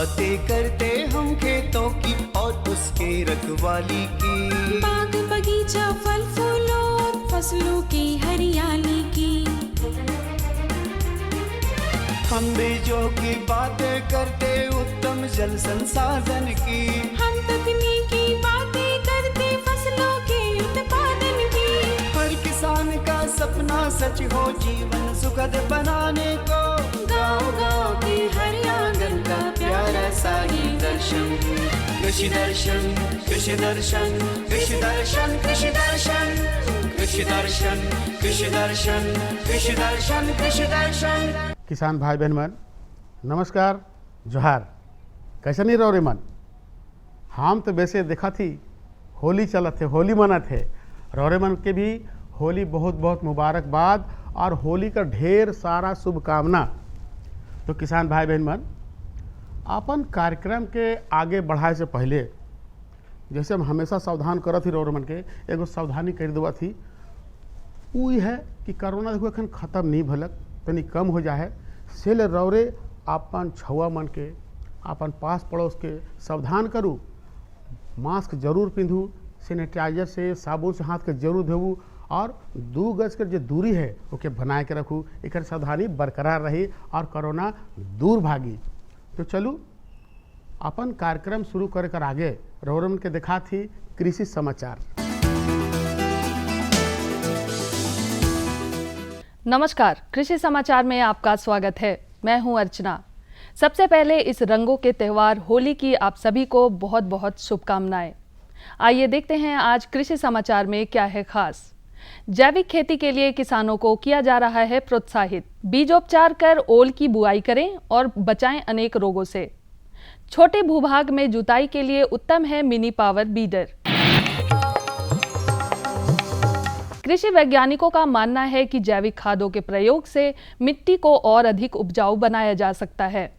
बातें करते हम खेतों की और उसके रखवाली की, बाग बगीचा फल फूलों और फसलों की हरियाली की। हम बीजों की बातें करते उत्तम जल संसाधन की, हम तकनीकी बातें करते फसलों के उत्पादन की। हर किसान का सपना सच हो जीवन सुखद बनाने को, गाँव-गाँव के हर आंगन का प्यारा सा ये दर्शन। कृषि दर्शन, कृषि दर्शन, कृषि दर्शन, कृषि दर्शन, कृषि दर्शन, कृषि दर्शन, कृषि दर्शन, कृषि दर्शन। किसान भाई बहन मन नमस्कार जोहार। कैसे नहीं रहो रे मन? हम तो वैसे देखा थी होली चलत थे, होली मना थे। रौरे मन के भी होली बहुत बहुत मुबारकबाद और होली का ढेर सारा शुभकामना। तो किसान भाई बहन मन अपन कार्यक्रम के आगे बढ़ाए से पहले जैसे हम हमेशा सावधान करत ही रौरे मन के एगो सावधानी कर देवा थी, वो है कि कोरोना देखो एखन खत्म नहीं भलक, तनी कम हो जाए से ले रौरे अपन छुआ मन के अपन पास पड़ोस के सावधान करूँ, मास्क जरूर पिंधू, सैनिटाइजर से साबुन से हाथ के जरूर धोबू और 2 गज के जो दूरी है ओके बनाए के रखू। एक सावधानी बरकरार रही और कोरोना दूर भागी। तो चलू अपन कार्यक्रम शुरू करे कर आगे रौरमन के देखा थी कृषि समाचार। नमस्कार, कृषि समाचार में आपका स्वागत है। मैं हूं अर्चना। सबसे पहले इस रंगों के त्यौहार होली की आप सभी को बहुत बहुत शुभकामनाएं। आइए देखते हैं आज कृषि समाचार में क्या है खास। जैविक खेती के लिए किसानों को किया जा रहा है प्रोत्साहित। बीजोपचार कर ओल की बुआई करें और बचाएं अनेक रोगों से। छोटे भूभाग में जुताई के लिए उत्तम है मिनी पावर बीडर। कृषि वैज्ञानिकों का मानना है कि जैविक खादों के प्रयोग से मिट्टी को और अधिक उपजाऊ बनाया जा सकता है।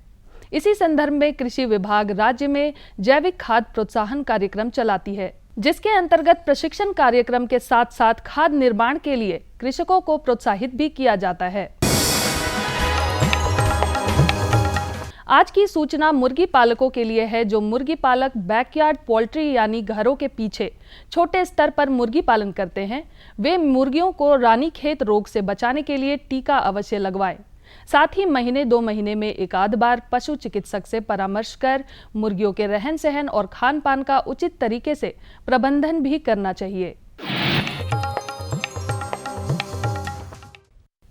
इसी संदर्भ में कृषि विभाग राज्य में जैविक खाद प्रोत्साहन कार्यक्रम चलाती है, जिसके अंतर्गत प्रशिक्षण कार्यक्रम के साथ साथ खाद निर्माण के लिए कृषकों को प्रोत्साहित भी किया जाता है। आज की सूचना मुर्गी पालकों के लिए है, जो मुर्गी पालक बैकयार्ड पोल्ट्री यानी घरों के पीछे छोटे स्तर पर मुर्गी पालन करते हैं। वे मुर्गियों को रानीखेत रोग से बचाने के लिए टीका अवश्य लगवाएं। साथ ही महीने 2 महीने में एक आध बार पशु चिकित्सक से परामर्श कर मुर्गियों के रहन सहन और खान पान का उचित तरीके से प्रबंधन भी करना चाहिए।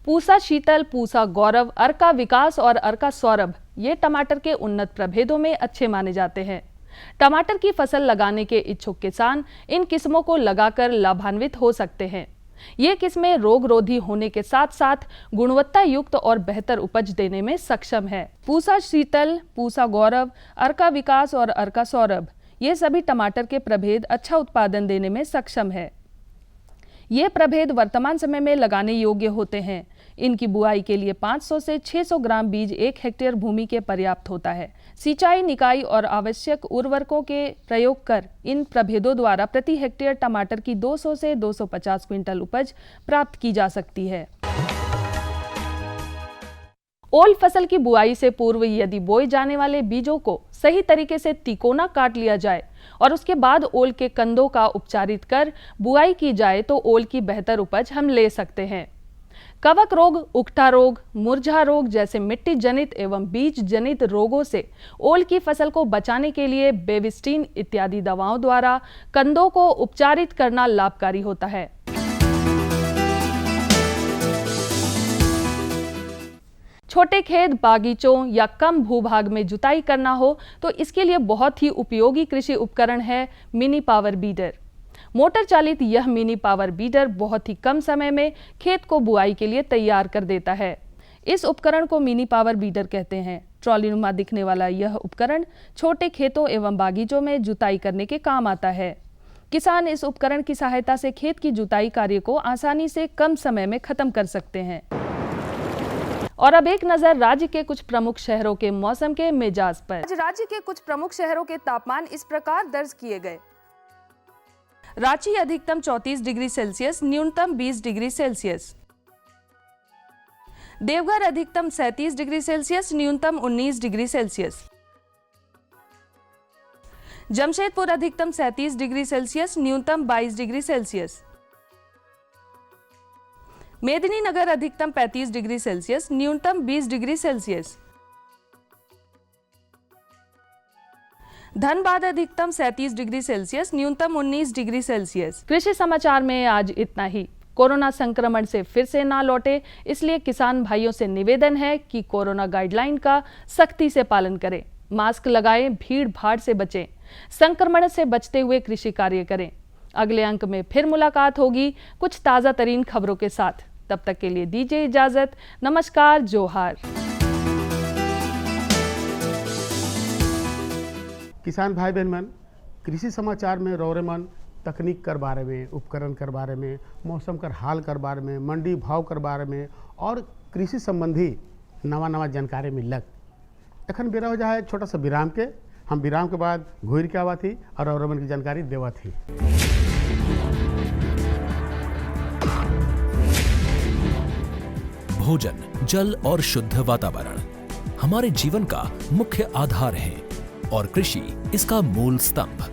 पूसा शीतल, पूसा गौरव, अर्का विकास और अर्का सौरभ ये टमाटर के उन्नत प्रभेदों में अच्छे माने जाते हैं। टमाटर की फसल लगाने के इच्छुक किसान इन किस्मों को लगाकर लाभान्वित हो सकते हैं। ये किस्में रोग रोधी होने के साथ साथ गुणवत्ता युक्त और बेहतर उपज देने में सक्षम है। पूसा शीतल, पूसा गौरव, अर्का विकास और अर्का सौरभ ये सभी टमाटर के प्रभेद अच्छा उत्पादन देने में सक्षम है। ये प्रभेद वर्तमान समय में लगाने योग्य होते हैं। इनकी बुआई के लिए 500 से 600 ग्राम बीज 1 हेक्टेयर भूमि के पर्याप्त होता है। सिंचाई, निकाई और आवश्यक उर्वरकों के प्रयोग कर इन प्रभेदों द्वारा प्रति हेक्टेयर टमाटर की 200 से 250 क्विंटल उपज प्राप्त की जा सकती है। ओल फसल की बुआई से पूर्व यदि बोए जाने वाले बीजों को सही तरीके से तिकोना काट लिया जाए और उसके बाद ओल के कंदों का उपचारित कर बुआई की जाए तो ओल की बेहतर उपज हम ले सकते हैं। कवक रोग, उकठा रोग, मुरझा रोग जैसे मिट्टी जनित एवं बीज जनित रोगों से ओल की फसल को बचाने के लिए बेविस्टीन इत्यादि दवाओं द्वारा कंदों को उपचारित करना लाभकारी होता है। छोटे खेत, बागीचों या कम भूभाग में जुताई करना हो तो इसके लिए बहुत ही उपयोगी कृषि उपकरण है मिनी पावर बीडर। मोटर चालित यह मिनी पावर बीडर बहुत ही कम समय में खेत को बुआई के लिए तैयार कर देता है। इस उपकरण को मिनी पावर बीडर कहते हैं। ट्रॉलीनुमा दिखने वाला यह उपकरण छोटे खेतों एवं बागीचों में जुताई करने के काम आता है। किसान इस उपकरण की सहायता से खेत की जुताई कार्य को आसानी से कम समय में खत्म कर सकते हैं। और अब एक नजर राज्य के कुछ प्रमुख शहरों के मौसम के मिजाज पर। आज राज्य के कुछ प्रमुख शहरों के तापमान इस प्रकार दर्ज किए गए। रांची अधिकतम 34 डिग्री सेल्सियस, न्यूनतम 20 डिग्री सेल्सियस। देवघर अधिकतम 37 डिग्री सेल्सियस, न्यूनतम 19 डिग्री सेल्सियस। जमशेदपुर अधिकतम 37 डिग्री सेल्सियस, न्यूनतम 22 डिग्री सेल्सियस। मेदिनीनगर अधिकतम 35 डिग्री सेल्सियस, न्यूनतम 20 डिग्री सेल्सियस। धनबाद अधिकतम 37 डिग्री सेल्सियस, न्यूनतम 19 डिग्री सेल्सियस। कृषि समाचार में आज इतना ही। कोरोना संक्रमण से फिर से ना लौटे, इसलिए किसान भाइयों से निवेदन है कि कोरोना गाइडलाइन का सख्ती से पालन करें, मास्क लगाएं, भीड़ भाड़ से बचें, संक्रमण से बचते हुए कृषि कार्य करें। अगले अंक में फिर मुलाकात होगी कुछ ताज़ा तरीन खबरों के साथ। तब तक के लिए दीजिए इजाजत। नमस्कार, जोहार। किसान भाई बहन मन, कृषि समाचार में रौरे मन तकनीक कर बारे में, उपकरण कर बारे में, मौसम कर हाल कर बारे में, मंडी भाव कर बारे में और कृषि संबंधी नवा जानकारी मिलक। एखन बेरा हो जाए छोटा सा विराम के। हम विराम के बाद घूर के आवा थी और रौरे मन की जानकारी देवा थी। भोजन, जल और शुद्ध वातावरण हमारे जीवन का मुख्य आधार है और कृषि इसका मूल स्तंभ।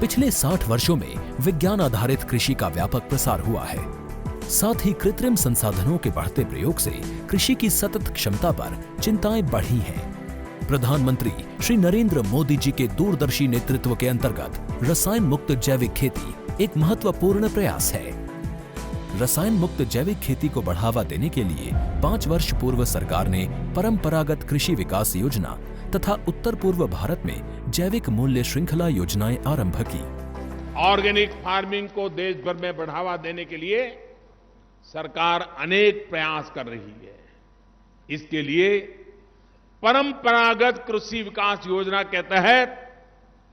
पिछले 60 वर्षों में विज्ञान आधारित कृषि का व्यापक प्रसार हुआ है। साथ ही कृत्रिम संसाधनों के बढ़ते प्रयोग से कृषि की सतत क्षमता पर चिंताएं बढ़ी हैं। प्रधानमंत्री श्री नरेंद्र मोदी जी के दूरदर्शी नेतृत्व के अंतर्गत रसायन मुक्त जैविक खेती एक महत्वपूर्ण प्रयास है। रसायन मुक्त जैविक खेती को बढ़ावा देने के लिए 5 वर्ष पूर्व सरकार ने परंपरागत कृषि विकास योजना तथा उत्तर पूर्व भारत में जैविक मूल्य श्रृंखला योजनाएं आरंभ की। ऑर्गेनिक फार्मिंग को देश भर में बढ़ावा देने के लिए सरकार अनेक प्रयास कर रही है। इसके लिए परंपरागत कृषि विकास योजना के तहत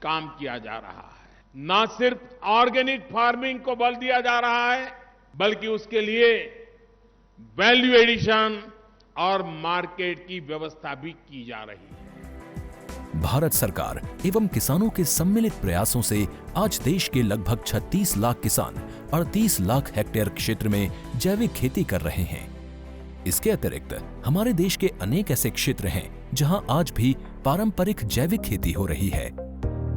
काम किया जा रहा है। न सिर्फ ऑर्गेनिक फार्मिंग को बल दिया जा रहा है, बल्कि उसके लिए वैल्यू एडिशन और मार्केट की व्यवस्था भी की जा रही है। भारत सरकार एवं किसानों के सम्मिलित प्रयासों से आज देश के लगभग 36 लाख किसान 38 लाख हेक्टेयर क्षेत्र में जैविक खेती कर रहे हैं। इसके अतिरिक्त हमारे देश के अनेक ऐसे क्षेत्र हैं जहां आज भी पारंपरिक जैविक खेती हो रही है।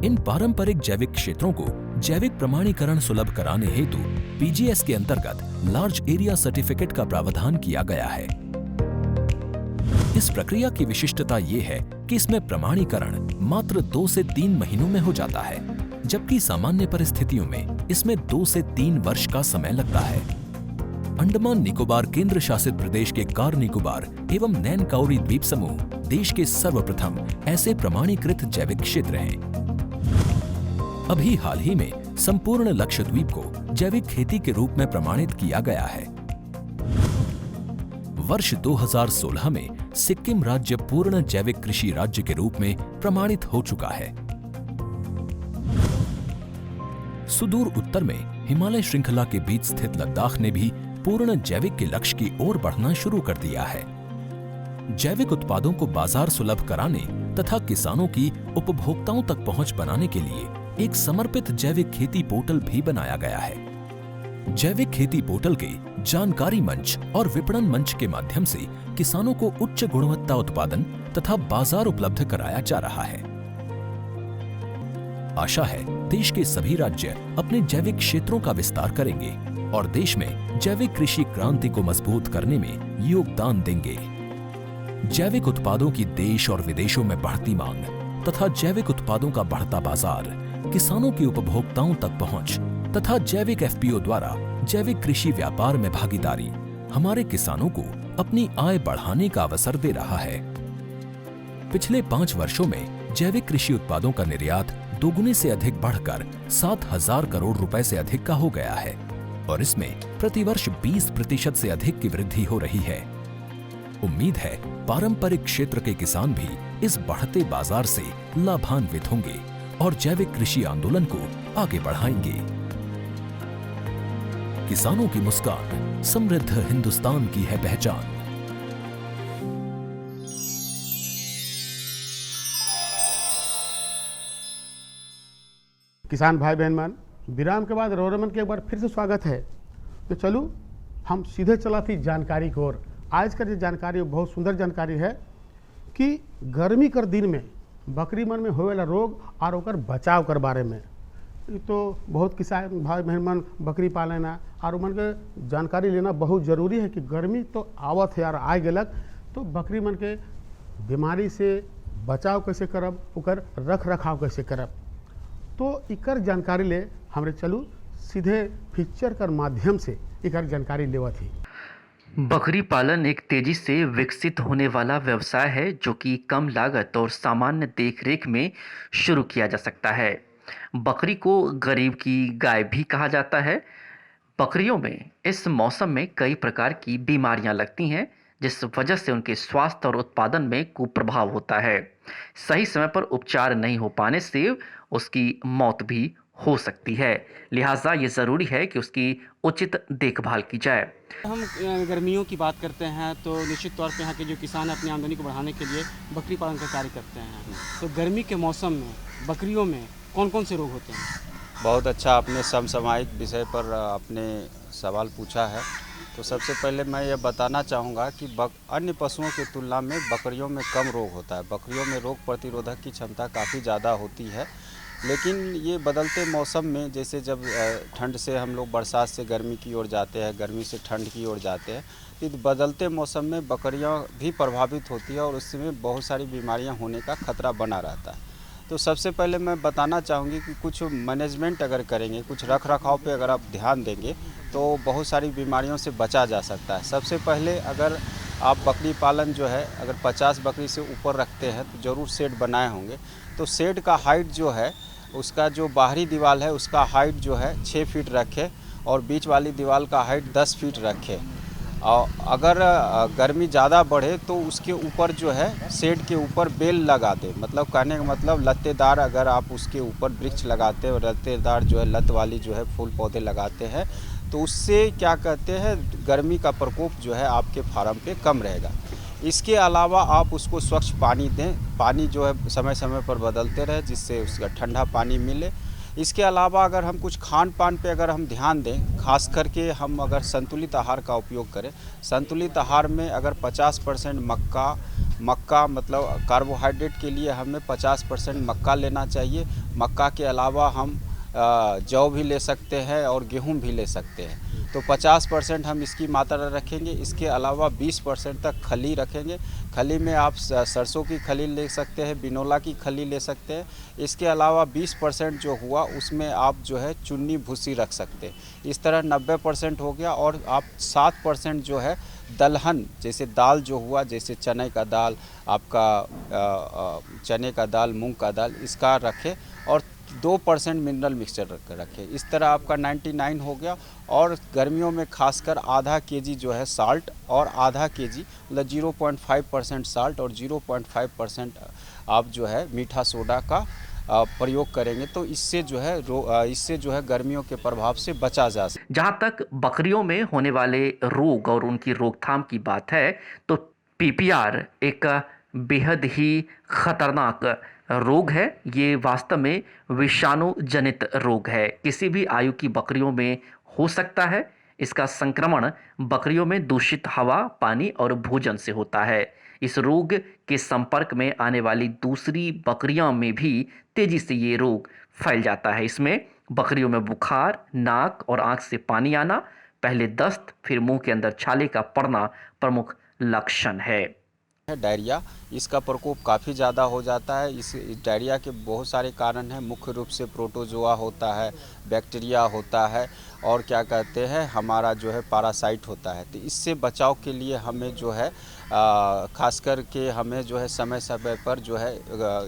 इन पारंपरिक जैविक क्षेत्रों को जैविक प्रमाणीकरण सुलभ कराने हेतु पीजीएस के अंतर्गत लार्ज एरिया सर्टिफिकेट का प्रावधान किया गया है। इस प्रक्रिया की विशिष्टता ये है कि इसमें प्रमाणीकरण मात्र 2 से 3 महीनों में हो जाता है, जबकि सामान्य परिस्थितियों में इसमें 2 से 3 वर्ष का समय लगता है। अंडमान निकोबार केंद्र शासित प्रदेश के कार निकोबार एवं नैन काउरी द्वीप समूह देश के सर्वप्रथम ऐसे प्रमाणीकृत जैविक क्षेत्र हैं। अभी हाल ही में संपूर्ण लक्षद्वीप को जैविक खेती के रूप में प्रमाणित किया गया है। वर्ष 2016 में सिक्किम राज्य पूर्ण जैविक कृषि राज्य के रूप में प्रमाणित हो चुका है। सुदूर उत्तर में हिमालय श्रृंखला के बीच स्थित लद्दाख ने भी पूर्ण जैविक के लक्ष्य की ओर बढ़ना शुरू कर दिया है। जैविक उत्पादों को बाजार सुलभ कराने तथा किसानों की उपभोक्ताओं तक पहुंच बनाने के लिए एक समर्पित जैविक खेती पोर्टल भी बनाया गया है। जैविक खेती पोर्टल के जानकारी मंच और विपणन मंच के माध्यम से किसानों को उच्च गुणवत्ता उत्पादन तथा बाजार उपलब्ध कराया जा रहा है। आशा है देश के सभी राज्य अपने जैविक क्षेत्रों का विस्तार करेंगे और देश में जैविक कृषि क्रांति को मजबूत करने में योगदान देंगे। जैविक उत्पादों की देश और विदेशों में बढ़ती मांग तथा जैविक उत्पादों का बढ़ता बाजार, किसानों की उपभोक्ताओं तक पहुंच तथा जैविक एफपीओ द्वारा जैविक कृषि व्यापार में भागीदारी हमारे किसानों को अपनी आय बढ़ाने का अवसर दे रहा है। पिछले 5 वर्षों में जैविक कृषि उत्पादों का निर्यात दोगुने से अधिक बढ़कर 7,000 करोड़ रुपए से अधिक का हो गया है और इसमें प्रतिवर्ष 20% से अधिक की वृद्धि हो रही है। उम्मीद है पारंपरिक क्षेत्र के किसान भी इस बढ़ते बाजार से लाभान्वित होंगे और जैविक कृषि आंदोलन को आगे बढ़ाएंगे। किसानों की मुस्कान समृद्ध हिंदुस्तान की है पहचान। किसान भाई बहन मन, विराम के बाद रौरे मन के एक बार फिर से स्वागत है। तो चलो हम सीधे चला थी जानकारी की ओर। आज का जो जानकारी बहुत सुंदर जानकारी है कि गर्मी कर दिन में बकरी मन में होए वाला रोग और ओकर बचाव कर बारे में। तो बहुत किसान भाई बहन मन बकरी पालेना और उमन के जानकारी लेना बहुत ज़रूरी है कि गर्मी तो आवत है और आ गलक, तो बकरी मन के बीमारी से बचाव कैसे करब, ओकर रख रखाव कैसे करब, तो इकर जानकारी ले हमरे चलू सीधे पिक्चर कर माध्यम से इकर जानकारी लेवत ही। बकरी पालन एक तेजी से विकसित होने वाला व्यवसाय है जो कि कम लागत और सामान्य देखरेख में शुरू किया जा सकता है। बकरी को गरीब की गाय भी कहा जाता है। बकरियों में इस मौसम में कई प्रकार की बीमारियां लगती हैं, जिस वजह से उनके स्वास्थ्य और उत्पादन में कुप्रभाव होता है। सही समय पर उपचार नहीं हो पाने से उसकी मौत भी हो सकती है। लिहाजा ये ज़रूरी है कि उसकी उचित देखभाल की जाए। हम गर्मियों की बात करते हैं तो निश्चित तौर पे यहाँ के जो किसान अपनी आमदनी को बढ़ाने के लिए बकरी पालन का कार्य करते हैं। तो गर्मी के मौसम में बकरियों में कौन कौन से रोग होते हैं? बहुत अच्छा आपने समसामयिक विषय पर आपने सवाल पूछा है। तो सबसे पहले मैं ये बताना चाहूँगा कि अन्य पशुओं की तुलना में बकरियों में कम रोग होता है। बकरियों में रोग प्रतिरोधक की क्षमता काफ़ी ज़्यादा होती है, लेकिन ये बदलते मौसम में, जैसे जब ठंड से हम लोग बरसात से गर्मी की ओर जाते हैं, गर्मी से ठंड की ओर जाते हैं, तो बदलते मौसम में बकरियां भी प्रभावित होती है और उसमें बहुत सारी बीमारियां होने का खतरा बना रहता है। तो सबसे पहले मैं बताना चाहूँगी कि कुछ मैनेजमेंट अगर करेंगे, कुछ रख रखाव पे अगर आप ध्यान देंगे तो बहुत सारी बीमारियों से बचा जा सकता है। सबसे पहले अगर आप बकरी पालन जो है अगर 50 बकरी से ऊपर रखते हैं तो ज़रूर शेड बनाए होंगे। तो शेड का हाइट जो है, उसका जो बाहरी दीवार है उसका हाइट जो है 6 फीट रखे और बीच वाली दीवार का हाइट 10 फीट रखे। और अगर गर्मी ज़्यादा बढ़े तो उसके ऊपर जो है शेड के ऊपर बेल लगा दे, मतलब कहने का मतलब लत्तेदार, अगर आप उसके ऊपर वृक्ष लगाते हैं और लत्तेदार जो है लत वाली जो है फूल पौधे लगाते हैं तो उससे क्या कहते हैं गर्मी का प्रकोप जो है आपके फार्म पे कम रहेगा। इसके अलावा आप उसको स्वच्छ पानी दें, पानी जो है समय समय पर बदलते रहे जिससे उसका ठंडा पानी मिले। इसके अलावा अगर हम कुछ खान पान पे अगर हम ध्यान दें, खास करके हम अगर संतुलित आहार का उपयोग करें, संतुलित आहार में अगर 50% मक्का मतलब कार्बोहाइड्रेट के लिए हमें 50% मक्का लेना चाहिए। मक्का के अलावा हम जौ भी ले सकते हैं और गेहूं भी ले सकते हैं। तो 50% हम इसकी मात्रा रखेंगे। इसके अलावा 20% तक खली रखेंगे। खली में आप सरसों की खली ले सकते हैं, बिनोला की खली ले सकते हैं। इसके अलावा 20% जो हुआ उसमें आप जो है चुन्नी भूसी रख सकते हैं। इस तरह 90% हो गया। और आप 7% जो है दलहन, जैसे दाल जो हुआ, जैसे चने का दाल, आपका चने का दाल, मूंग का दाल, इसका रखें और 2% मिनरल मिक्सचर रखें। इस तरह आपका 99 हो गया। और गर्मियों में खासकर आधा केजी जो है साल्ट और आधा केजी मतलब 0.5% साल्ट और 0.5% आप जो है मीठा सोडा का प्रयोग करेंगे तो इससे जो है गर्मियों के प्रभाव से बचा जा सकता। जहाँ तक बकरियों में होने वाले रोग और उनकी रोकथाम की बात है तो पीपीआर एक बेहद ही खतरनाक रोग है। ये वास्तव में विषाणु जनित रोग है, किसी भी आयु की बकरियों में हो सकता है। इसका संक्रमण बकरियों में दूषित हवा, पानी और भोजन से होता है। इस रोग के संपर्क में आने वाली दूसरी बकरियों में भी तेजी से ये रोग फैल जाता है। इसमें बकरियों में बुखार, नाक और आंख से पानी आना, पहले दस्त, फिर मुंह के अंदर छाले का पड़ना प्रमुख लक्षण है। डायरिया, इसका प्रकोप काफ़ी ज़्यादा हो जाता है। इस डायरिया के बहुत सारे कारण हैं। मुख्य रूप से प्रोटोजोआ होता है, बैक्टीरिया होता है और क्या कहते हैं हमारा जो है पैरासाइट होता है। तो इससे बचाव के लिए हमें जो है खास कर के हमें जो है समय समय पर जो है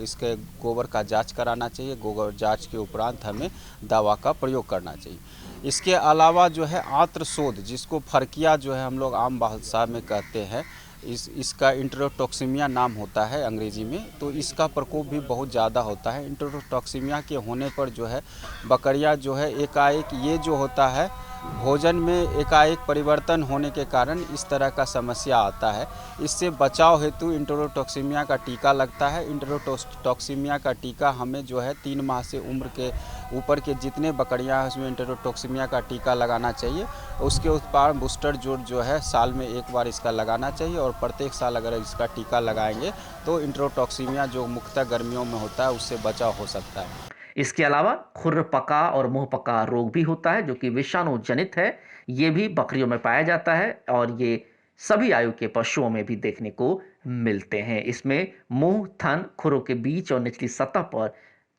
इसके गोबर का जांच कराना चाहिए। गोबर जांच के उपरांत हमें दवा का प्रयोग करना चाहिए। इसके अलावा जो है आंत्रशोथ, जिसको फरकिया जो है हम लोग आम भाषा में कहते हैं, इसका इंट्रोटॉक्सिमिया नाम होता है अंग्रेजी में। तो इसका प्रकोप भी बहुत ज़्यादा होता है। इंट्रोटॉक्सिमिया के होने पर जो है बकरियां जो है एकाएक ये जो होता है भोजन में एकाएक परिवर्तन होने के कारण इस तरह का समस्या आता है। इससे बचाव हेतु इंटेरोटॉक्सीमिया का टीका लगता है। इंटेरोटॉक्सीमिया का टीका हमें जो है 3 माह से उम्र के ऊपर के जितने बकरियां हैं उसमें इंटेरोटॉक्सीमिया का टीका लगाना चाहिए। उसके उत्पाद बूस्टर डोज जो है साल में 1 बार इसका लगाना चाहिए और प्रत्येक साल अगर इसका टीका लगाएंगे तो इंटेरोटॉक्सीमिया जो मुख्यतः गर्मियों में होता है उससे बचाव हो सकता है। इसके अलावा खुरपका और मुंहपका रोग भी होता है जो कि विषाणु जनित है। ये भी बकरियों में पाया जाता है और ये सभी आयु के पशुओं में भी देखने को मिलते हैं। इसमें मुंह, थन, खुरों के बीच और निचली सतह पर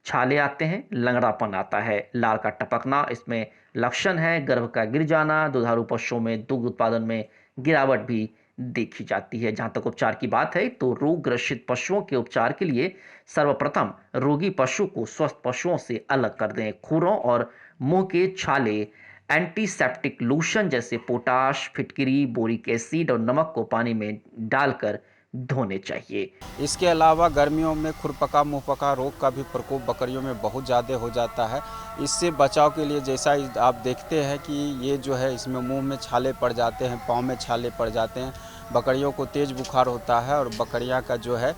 छाले आते हैं, लंगड़ापन आता है, लार का टपकना इसमें लक्षण है, गर्भ का गिर जाना, दुधारू पशुओं में दुग्ध उत्पादन में गिरावट भी देखी जाती है। जहां तक उपचार की बात है तो रोग ग्रसित पशुओं के उपचार के लिए सर्वप्रथम रोगी पशु को स्वस्थ पशुओं से अलग कर दें। खुरों और मुंह के छाले एंटीसेप्टिक लोशन जैसे पोटाश, फिटकिरी, बोरिक एसिड और नमक को पानी में डालकर धोने चाहिए। इसके अलावा गर्मियों में खुरपका मुंहपका रोग का भी प्रकोप बकरियों में बहुत ज़्यादा हो जाता है। इससे बचाव के लिए जैसा आप देखते हैं कि ये जो है इसमें मुंह में छाले पड़ जाते हैं, पाँव में छाले पड़ जाते हैं, बकरियों को तेज़ बुखार होता है और बकरियां का जो है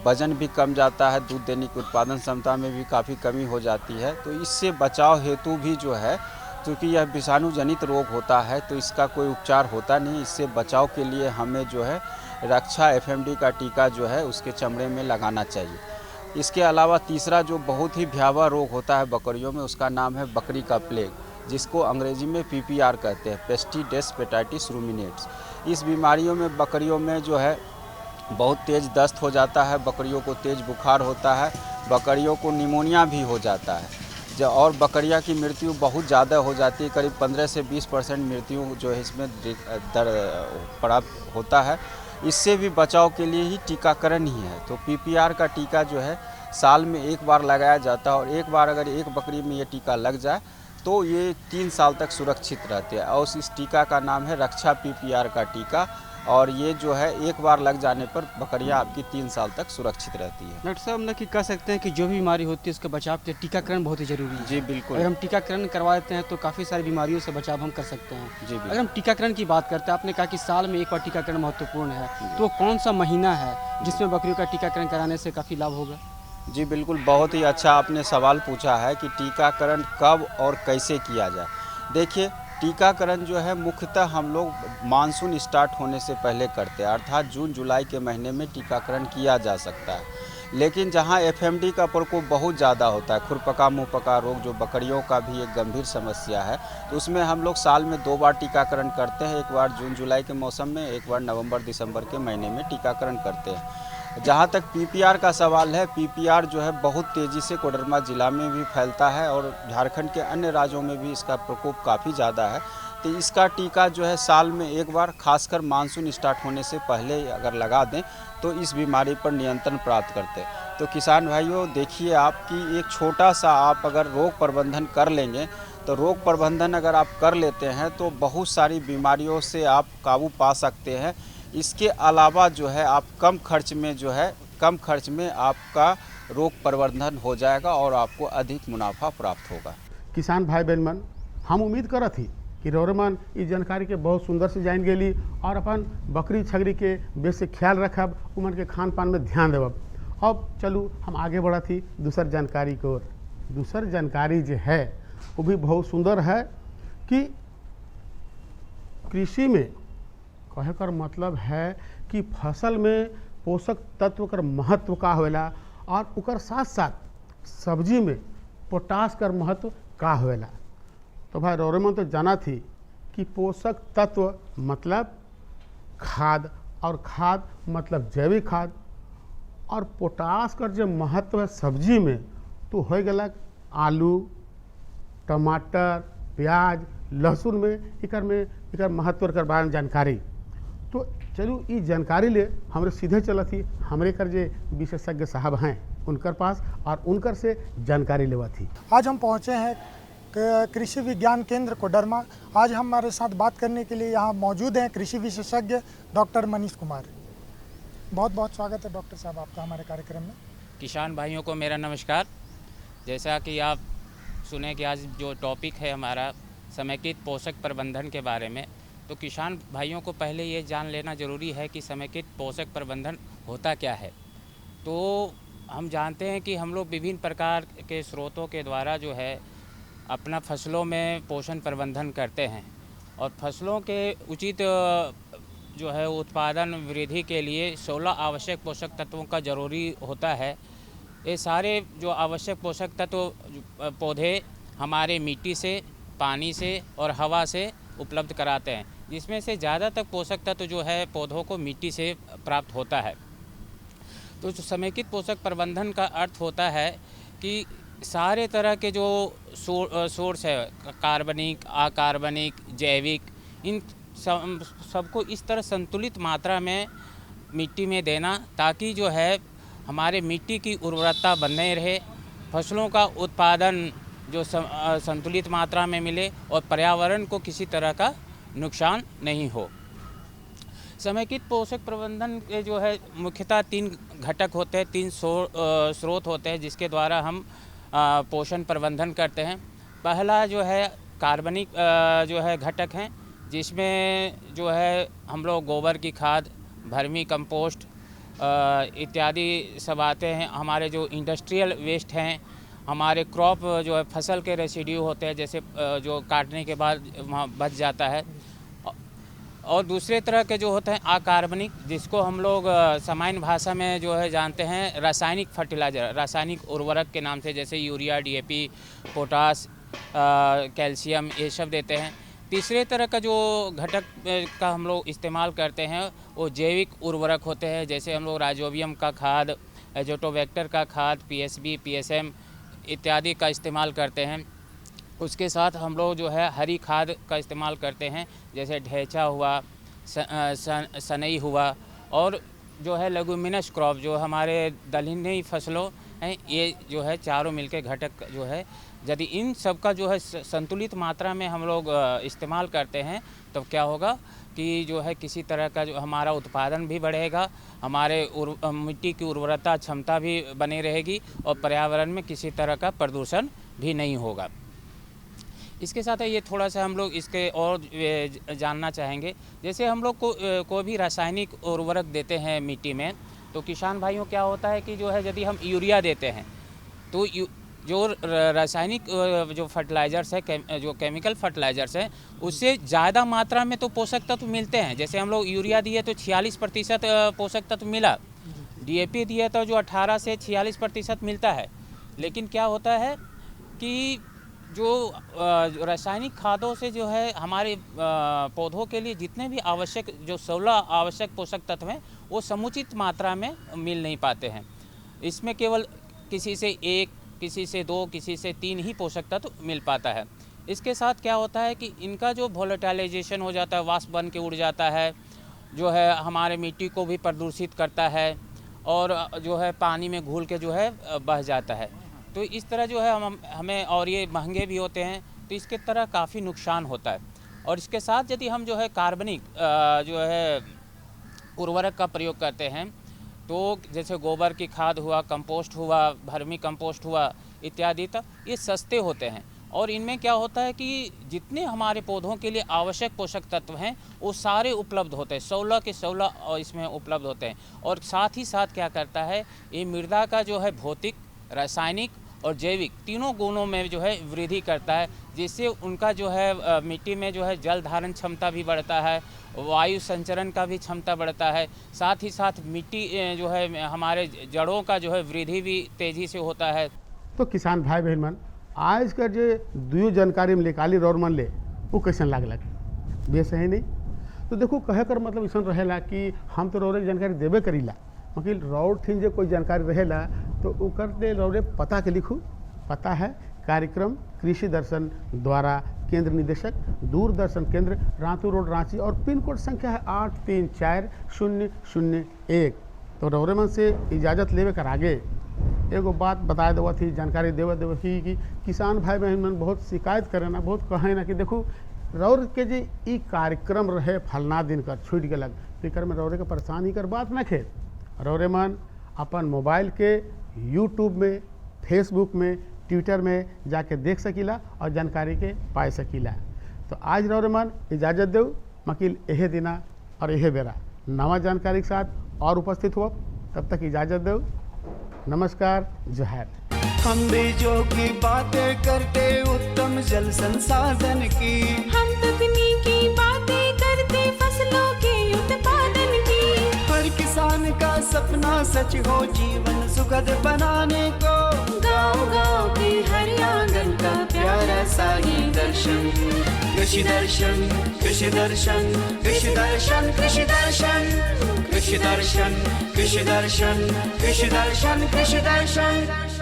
वजन भी कम जाता है, दूध देने की उत्पादन क्षमता में भी काफ़ी कमी हो जाती है। तो इससे बचाव हेतु भी जो है क्योंकि यह विषाणु जनित रोग होता है तो इसका कोई उपचार होता नहीं। इससे बचाव के लिए हमें जो है रक्षा FMD का टीका जो है उसके चमड़े में लगाना चाहिए। इसके अलावा तीसरा जो बहुत ही भयावह रोग होता है बकरियों में उसका नाम है बकरी का प्लेग, जिसको अंग्रेजी में PPR कहते हैं, पेस्टिडेस्पेटाइटिस रूमिनेट्स। इस बीमारियों में बकरियों में जो है बहुत तेज़ दस्त हो जाता है, बकरियों को तेज़ बुखार होता है, बकरियों को निमोनिया भी हो जाता है और बकरियां की मृत्यु बहुत ज़्यादा हो जाती है। करीब 15 से 20% मृत्यु जो है इसमें प्राप्त होता है। इससे भी बचाव के लिए ही टीकाकरण ही है। तो PPR का टीका जो है साल में 1 बार लगाया जाता है और एक बार अगर एक बकरी में ये टीका लग जाए तो ये 3 साल तक सुरक्षित रहते हैं। और इस टीका का नाम है रक्षा PPR का टीका और ये जो है 1 बार लग जाने पर बकरियां आपकी 3 साल तक सुरक्षित रहती है। डॉक्टर साहब कि कह सकते हैं कि जो भी बीमारी होती है उसके बचाव के लिए टीकाकरण बहुत ही जरूरी है। जी बिल्कुल। अगर हम टीकाकरण करवा देते हैं तो काफ़ी सारी बीमारियों से बचाव हम कर सकते हैं। जी बिल्कुल। अगर हम टीकाकरण की बात करते हैं, आपने कहा कि साल में 1 बार टीकाकरण महत्वपूर्ण है, तो कौन सा महीना है जिसमें बकरियों का टीकाकरण कराने से काफ़ी लाभ होगा? जी बिल्कुल, बहुत ही अच्छा आपने सवाल पूछा है कि टीकाकरण कब और कैसे किया जाए। देखिए, टीकाकरण जो है मुख्यतः हम लोग मानसून स्टार्ट होने से पहले करते हैं, अर्थात जून जुलाई के महीने में टीकाकरण किया जा सकता है। लेकिन जहां FMD का प्रकोप बहुत ज़्यादा होता है, खुरपका मुंहपका रोग जो बकरियों का भी एक गंभीर समस्या है, तो उसमें हम लोग साल में 2 बार टीकाकरण करते हैं। एक बार जून जुलाई के मौसम में, एक बार नवंबर दिसंबर के महीने में टीकाकरण करते हैं। जहाँ तक PPR का सवाल है, PPR जो है बहुत तेज़ी से कोडरमा ज़िला में भी फैलता है और झारखंड के अन्य राज्यों में भी इसका प्रकोप काफ़ी ज़्यादा है। तो इसका टीका जो है साल में 1 बार, खासकर मानसून स्टार्ट होने से पहले अगर लगा दें तो इस बीमारी पर नियंत्रण प्राप्त करते हैं। तो किसान भाइयों, देखिए आपकी एक छोटा सा आप अगर रोग प्रबंधन कर लेंगे तो रोग प्रबंधन अगर आप कर लेते हैं तो बहुत सारी बीमारियों से आप काबू पा सकते हैं। इसके अलावा जो है आप कम खर्च में आपका रोग प्रबंधन हो जाएगा और आपको अधिक मुनाफा प्राप्त होगा। किसान भाई बहन मन, हम उम्मीद करत ही कि रौरेमन इस जानकारी के बहुत सुंदर से जान गेली और अपन बकरी छगरी के बेस ख्याल रखब, उमन के खान पान में ध्यान देवब। अब चलू हम आगे बढ़त ही दूसर जानकारी को। दूसर जानकारी जो है वो भी बहुत सुंदर है कि कृषि में कहे कर मतलब है कि फसल में पोषक तत्व कर महत्व का होवेला और उकर साथ साथ सब्जी में पोटास कर महत्व का होवेला। तो भाई रौरेमन तो जाना थी कि पोषक तत्व मतलब खाद और खाद मतलब जैविक खाद और पोटास कर जो महत्व है सब्जी में तो हो गया आलू, टमाटर, प्याज, लहसुन में इकर महत्व कर बारे में जानकारी। तो चलू ये जानकारी ले हमरे सीधे चलत ही हमरे कर जे विशेषज्ञ साहब हैं उनकर पास और उनकर से जानकारी लेवा थी। आज हम पहुँचे हैं कृषि विज्ञान केंद्र कोडरमा। आज हमारे साथ बात करने के लिए यहाँ मौजूद हैं कृषि विशेषज्ञ डॉक्टर मनीष कुमार। बहुत बहुत स्वागत है डॉक्टर साहब आपका हमारे कार्यक्रम में। किसान भाइयों को मेरा नमस्कार। जैसा कि आप सुने कि आज जो टॉपिक है हमारा समेकित पोषक प्रबंधन के बारे में। तो किसान भाइयों को पहले ये जान लेना ज़रूरी है कि समेकित पोषक प्रबंधन होता क्या है। तो हम जानते हैं कि हम लोग विभिन्न प्रकार के स्रोतों के द्वारा जो है अपना फसलों में पोषण प्रबंधन करते हैं और फसलों के उचित जो है उत्पादन वृद्धि के लिए 16 आवश्यक पोषक तत्वों का ज़रूरी होता है। ये सारे जो आवश्यक पोषक तत्व पौधे हमारे मिट्टी से, पानी से और हवा से उपलब्ध कराते हैं, जिसमें से ज़्यादातर पोषक तत्व जो है पौधों को मिट्टी से प्राप्त होता है। तो समेकित पोषक प्रबंधन का अर्थ होता है कि सारे तरह के जो सोर्स है, कार्बनिक, अकार्बनिक, जैविक, इन सबको इस तरह संतुलित मात्रा में मिट्टी में देना ताकि जो है हमारे मिट्टी की उर्वरता बने रहे, फसलों का उत्पादन जो संतुलित मात्रा में मिले और पर्यावरण को किसी तरह का नुकसान नहीं हो। समेकित पोषक प्रबंधन के जो है मुख्यतः 3 घटक होते हैं, 3 स्रोत होते हैं जिसके द्वारा हम पोषण प्रबंधन करते हैं। पहला जो है कार्बनिक जो है घटक हैं, जिसमें जो है हम लोग गोबर की खाद, वर्मी कंपोस्ट इत्यादि सब आते हैं। हमारे जो इंडस्ट्रियल वेस्ट हैं, हमारे क्रॉप जो है फसल के रेसिड्यू होते हैं, जैसे जो काटने के बाद वहाँ बच जाता है। और दूसरे तरह के जो होते हैं अकार्बनिक, जिसको हम लोग सामान्य भाषा में जो है जानते हैं रासायनिक फर्टिलाइज़र, रासायनिक उर्वरक के नाम से, जैसे यूरिया, DAP, पोटास, कैल्शियम, ये सब देते हैं। तीसरे तरह का जो घटक का हम लोग इस्तेमाल करते हैं वो जैविक उर्वरक होते हैं, जैसे हम लोग राइजोबियम का खाद, एजोटोबैक्टर का खाद, PSB, PSM इत्यादि का इस्तेमाल करते हैं। उसके साथ हम लोग जो है हरी खाद का इस्तेमाल करते हैं, जैसे ढेंचा हुआ, सनई हुआ, और जो है लेगुमिनस क्रॉप जो हमारे दलहनी फसलों हैं, ये जो है चारों मिलके घटक जो है, यदि इन सब का जो है संतुलित मात्रा में हम लोग इस्तेमाल करते हैं तो क्या होगा कि जो है किसी तरह का जो हमारा उत्पादन भी बढ़ेगा, हमारे मिट्टी की उर्वरता क्षमता भी बनी रहेगी और पर्यावरण में किसी तरह का प्रदूषण भी नहीं होगा। इसके साथ ये थोड़ा सा हम लोग इसके और जानना चाहेंगे, जैसे हम लोग कोई भी रासायनिक उर्वरक देते हैं मिट्टी में, तो किसान भाइयों क्या होता है कि जो है यदि हम यूरिया देते हैं तो जो रासायनिक जो फर्टिलाइज़र्स है, जो केमिकल फर्टिलाइज़र्स हैं, उससे ज़्यादा मात्रा में तो पोषक तत्व मिलते हैं। जैसे हम लोग यूरिया दिए तो 46% पोषक तत्व मिला, DAP दिए तो जो 18 से 46% मिलता है। लेकिन क्या होता है कि जो रासायनिक खादों से जो है हमारे पौधों के लिए जितने भी आवश्यक जो 16 आवश्यक पोषक तत्व हैं वो समुचित मात्रा में मिल नहीं पाते हैं। इसमें केवल किसी से 1, किसी से 2, किसी से 3 ही पोषक तत्व मिल पाता है। इसके साथ क्या होता है कि इनका जो वोलेटाइलाइजेशन हो जाता है, वाष्प बन के उड़ जाता है, जो है हमारे मिट्टी को भी प्रदूषित करता है और जो है पानी में घुल के जो है बह जाता है। तो इस तरह जो है हमें, और ये महंगे भी होते हैं, तो इसके तरह काफ़ी नुकसान होता है। और इसके साथ यदि हम जो है कार्बनिक जो है उर्वरक का प्रयोग करते हैं, तो जैसे गोबर की खाद हुआ, कंपोस्ट हुआ, वर्मी कंपोस्ट हुआ इत्यादि, तक ये सस्ते होते हैं और इनमें क्या होता है कि जितने हमारे पौधों के लिए आवश्यक पोषक तत्व हैं वो सारे उपलब्ध होते हैं, 16 के 16 इसमें उपलब्ध होते हैं। और साथ ही साथ क्या करता है, ये मृदा का जो है भौतिक, रासायनिक और जैविक तीनों गुणों में जो है वृद्धि करता है, जिससे उनका जो है मिट्टी में जो है जल धारण क्षमता भी बढ़ता है, वायु संचरण का भी क्षमता बढ़ता है। साथ ही साथ मिट्टी जो है हमारे जड़ों का जो है वृद्धि भी तेज़ी से होता है। तो किसान भाई बहन मन आज का जो दुयो जानकारी में लेकाली रौर मन ले वो कैसन लागलक, बेस है नहीं। तो देखो कहे कर मतलब ऐसा रहेला कि हम तो रौरे जानकारी देवे करीला, मगर रौर ठिन जो कोई जानकारी रहेला तो ओकर ले रौरे पता के लिखू। पता है कार्यक्रम कृषि दर्शन द्वारा केंद्र निदेशक, दूरदर्शन केंद्र, रातू रोड, रांची, और पिन कोड संख्या है 834001। तो रौरे मन से इजाज़त लेवे कर आगे एगो बात बताए देवा थी, जानकारी देवे थी कि किसान भाई बहन मन बहुत शिकायत करे ना, बहुत कहे ना कि देखो रौर के जे ई कार्यक्रम रहे फलना दिन कर छूट गलक, फिकर में रौरे के परेशानी कर बात न खे। रौरे मन अपन मोबाइल के यूट्यूब में, फेसबुक में, ट्विटर में जाके देख सकीला और जानकारी के पाए सकीला। तो आज रौरे मन इजाजत दो मकील यह दिना और यह बेरा नवा जानकारी के साथ और उपस्थित हुआ, तब तक इजाजत दो। नमस्कार, जोहार। हम बीजों की बातें करते उत्तम जल संसाधन की, हम तकनीकी बातें करते फसलों के उत्पादन की। हर किसान का सपना सच हो जीवन सुखद बनाने को, गाँव-गाँव के हर आंगन का प्यारा सा ही दर्शन। कृषि दर्शन, कृषि दर्शन, कृषि दर्शन, कृषि दर्शन, कृषि दर्शन, कृषि दर्शन, कृषि दर्शन, कृषि दर्शन।